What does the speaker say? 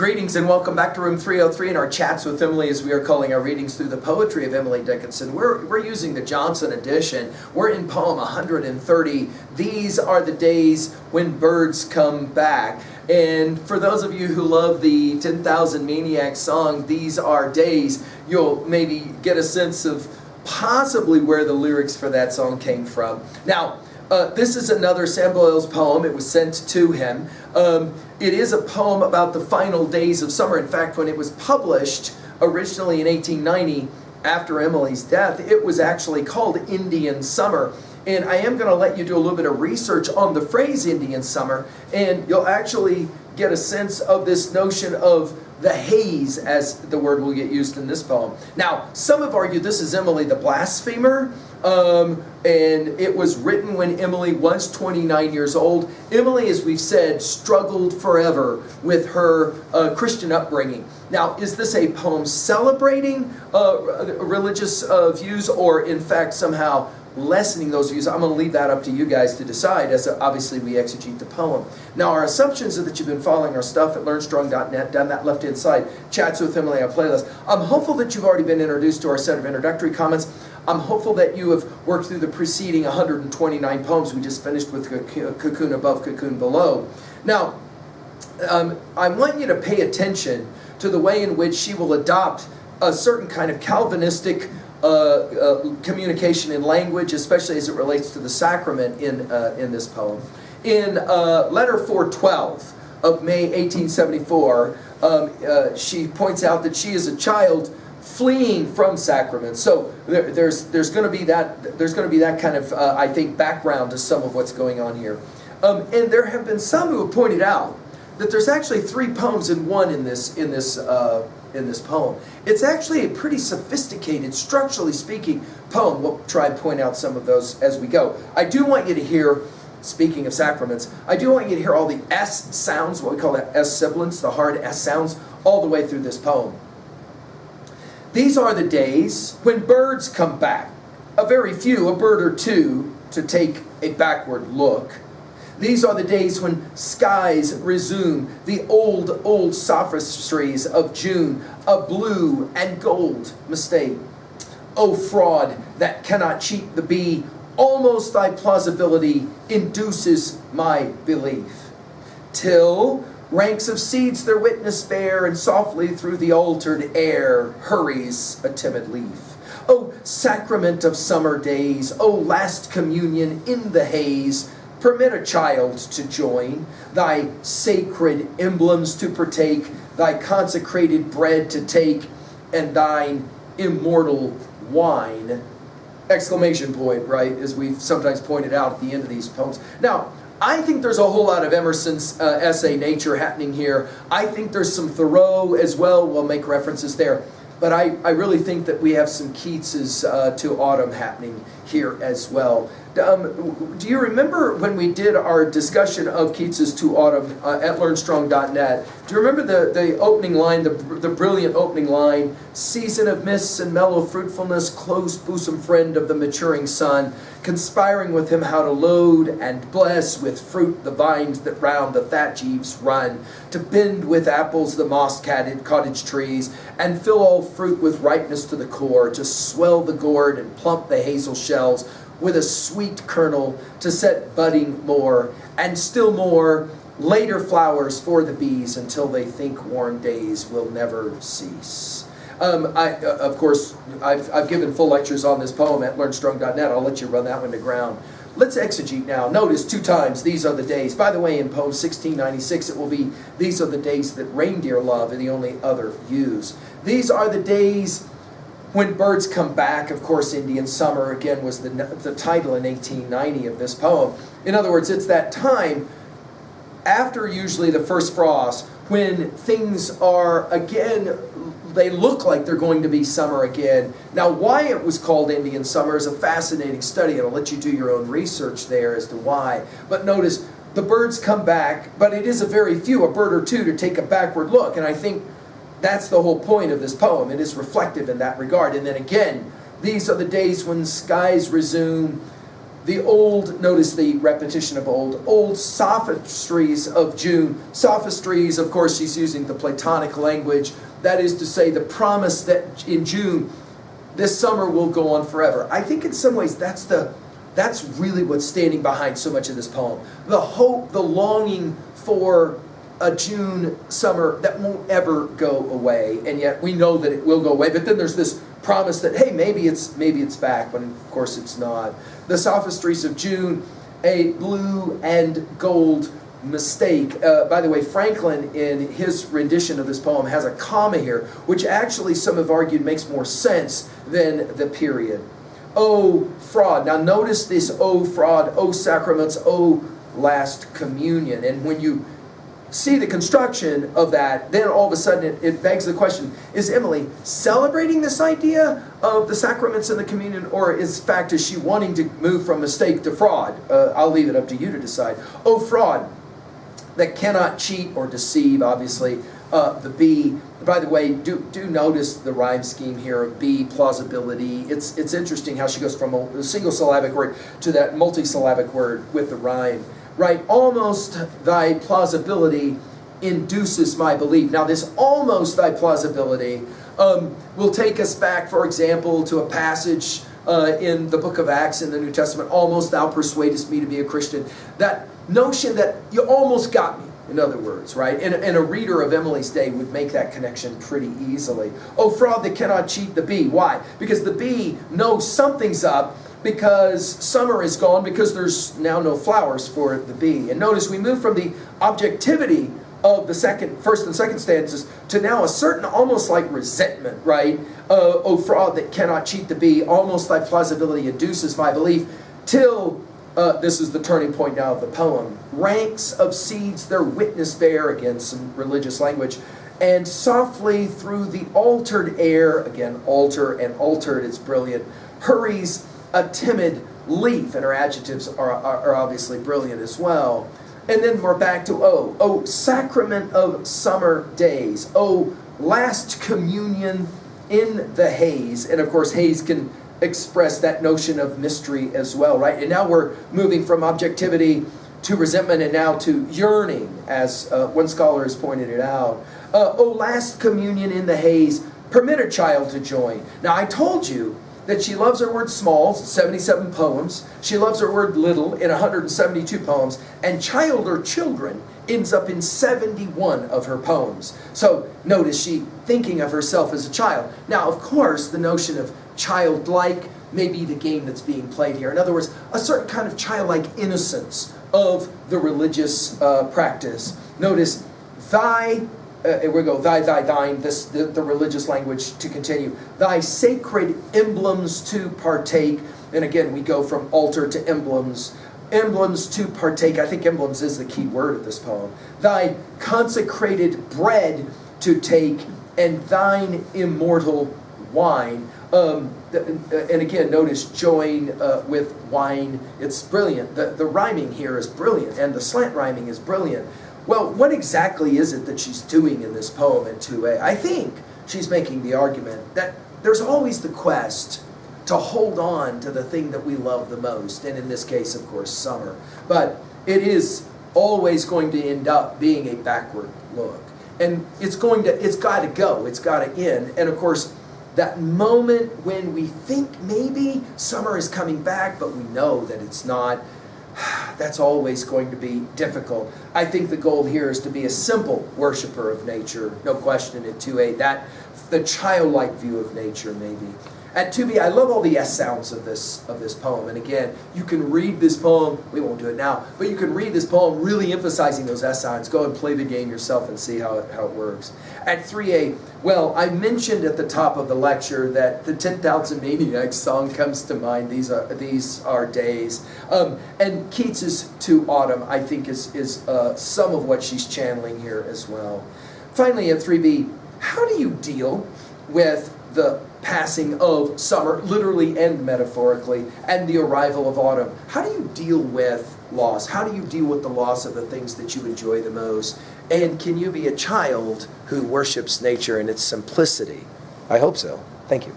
Greetings and welcome back to Room 303 in our Chats with Emily, as we are calling our readings through the poetry of Emily Dickinson. We're using the Johnson edition. We're in poem 130. These are the days when birds come back. And for those of you who love the 10,000 Maniacs song, These Are Days, you'll maybe get a sense of possibly where the lyrics for that song came from. Now, this is another Sam Boyle's poem. It was sent to him. It is a poem about the final days of summer. In fact, when it was published originally in 1890, after Emily's death, it was actually called Indian Summer. And I am going to let you do a little bit of research on the phrase Indian Summer, and you'll actually get a sense of this notion of the haze, as the word will get used in this poem. Now, some have argued this is Emily the blasphemer, and it was written when Emily was 29 years old. Emily, as we've said, struggled forever with her Christian upbringing. Now, is this a poem celebrating religious views, or in fact somehow lessening those views? I'm going to leave that up to you guys to decide, as obviously we exegete the poem. Now, our assumptions are that you've been following our stuff at learnstrong.net, down that left-hand side, Chats with Emily, our playlist. I'm hopeful that you've already been introduced to our set of introductory comments. I'm hopeful that you have worked through the preceding 129 poems. We just finished with Cocoon Above, Cocoon Below. Now, I want you to pay attention to the way in which she will adopt a certain kind of Calvinistic communication in language, especially as it relates to the sacrament in this poem. In letter 412 of May 1874, she points out that she is a child fleeing from sacraments. So there's going to be that kind of I think background to some of what's going on here. And there have been some who have pointed out that there's actually three poems in one in this poem. It's actually a pretty sophisticated, structurally speaking, poem. We'll try and point out some of those as we go. I do want you to hear, speaking of sacraments, I do want you to hear all the S sounds, what we call the S sibilants, the hard S sounds, all the way through this poem. These are the days when birds come back, a very few, a bird or two, to take a backward look. These are the days when skies resume the old sophistries of June, a blue and gold mistake. O fraud that cannot cheat the bee, almost thy plausibility induces my belief. Till ranks of seeds their witness bear, and softly through the altered air hurries a timid leaf. O sacrament of summer days, O last communion in the haze, permit a child to join, thy sacred emblems to partake, thy consecrated bread to take, and thine immortal wine. Exclamation point, right, as we've sometimes pointed out at the end of these poems. Now, I think there's a whole lot of Emerson's essay nature happening here. I think there's some Thoreau as well. We'll make references there. But I really think that we have some Keats's To Autumn happening here as well. Do you remember when we did our discussion of Keats's To Autumn at learnstrong.net? Do you remember the opening line, the brilliant opening line? Season of mists and mellow fruitfulness, close bosom friend of the maturing sun, conspiring with him how to load and bless with fruit the vines that round the thatch eaves run, to bend with apples the moss-catted cottage trees, and fill all fruit with ripeness to the core, to swell the gourd and plump the hazel shells, with a sweet kernel to set budding more, and still more later flowers for the bees, until they think warm days will never cease. Of course, I've given full lectures on this poem at learnstrong.net. I'll let you run that one to ground. Let's exegete now. Notice two times, these are the days. By the way, in poem 1696, it will be, these are the days that reindeer love, and the only other use. These are the days when birds come back. Of course, Indian Summer, again, was the title in 1890 of this poem. In other words, it's that time after usually the first frost when things are, again, they look like they're going to be summer again. Now, why it was called Indian Summer is a fascinating study, and I'll let you do your own research there as to why. But notice, the birds come back, but it is a very few, a bird or two, to take a backward look. And I think that's the whole point of this poem. It is reflective in that regard. And then again, these are the days when skies resume The old, notice the repetition of old sophistries of June. Sophistries, of course, she's using the Platonic language. That is to say, the promise that in June, this summer will go on forever. I think in some ways that's really what's standing behind so much of this poem. The hope, the longing for a June summer that won't ever go away, and yet we know that it will go away. But then there's this promise that, hey, maybe it's back, but of course it's not. The sophistries of June, a blue and gold mistake. By the way, Franklin, in his rendition of this poem, has a comma here, which actually some have argued makes more sense than the period. Oh, fraud. Now notice this, oh, fraud, oh, sacraments, oh, last communion. And when you see the construction of that, then all of a sudden it begs the question, is Emily celebrating this idea of the sacraments and the communion, or is she wanting to move from mistake to fraud? I'll leave it up to you to decide. Oh, fraud that cannot cheat or deceive, obviously. The B, by the way, do notice the rhyme scheme here of B, plausibility. It's interesting how she goes from a single syllabic word to that multisyllabic word with the rhyme. Right, almost thy plausibility induces my belief. Now this almost thy plausibility will take us back, for example, to a passage in the book of Acts in the New Testament, almost thou persuadest me to be a Christian. That notion that you almost got me, in other words, right? And a reader of Emily's day would make that connection pretty easily. Oh, fraud that cannot cheat the bee. Why? Because the bee knows something's up, because summer is gone, because there's now no flowers for the bee. And notice we move from the objectivity of the first and second stanzas to now a certain almost like resentment, right? Oh, fraud that cannot cheat the bee, almost thy plausibility induces my belief, till, this is the turning point now of the poem, ranks of seeds their witness bear, again some religious language, and softly through the altered air, again alter and altered, it's brilliant, hurries a timid leaf, and her adjectives are obviously brilliant as well. And then we're back to O. Oh, sacrament of summer days. Oh, last communion in the haze. And of course, haze can express that notion of mystery as well, right? And now we're moving from objectivity to resentment and now to yearning, as one scholar has pointed it out. Oh, last communion in the haze. Permit a child to join. Now, I told you that she loves her word small, 77 poems. She loves her word little in 172 poems. And child or children ends up in 71 of her poems. So notice she thinking of herself as a child. Now, of course, the notion of childlike may be the game that's being played here. In other words, a certain kind of childlike innocence of the religious practice. Notice, here we go, thine, the religious language to continue. Thy sacred emblems to partake. And again, we go from altar to emblems. Emblems to partake. I think emblems is the key word of this poem. Thy consecrated bread to take, and thine immortal wine. And again, notice join with wine. It's brilliant. The rhyming here is brilliant, and the slant rhyming is brilliant. Well, what exactly is it that she's doing in this poem in 2a? I think she's making the argument that there's always the quest to hold on to the thing that we love the most, and in this case, of course, summer. But it is always going to end up being a backward look. And it's got to go, it's got to end. And of course, that moment when we think maybe summer is coming back, but we know that it's not, that's always going to be difficult. I think the goal here is to be a simple worshiper of nature, no question at 2a, that the childlike view of nature maybe. At 2b, I love all the S sounds of this poem. And again, you can read this poem, we won't do it now, but you can read this poem really emphasizing those S sounds. Go and play the game yourself and see how it works. At 3a, well, I mentioned at the top of the lecture that the 10,000 Maniacs song comes to mind. These are days. And Keats's To Autumn, I think, is some of what she's channeling here as well. Finally, at 3b, how do you deal with the passing of summer, literally and metaphorically, and the arrival of autumn? How do you deal with loss? How do you deal with the loss of the things that you enjoy the most? And can you be a child who worships nature in its simplicity? I hope so. Thank you.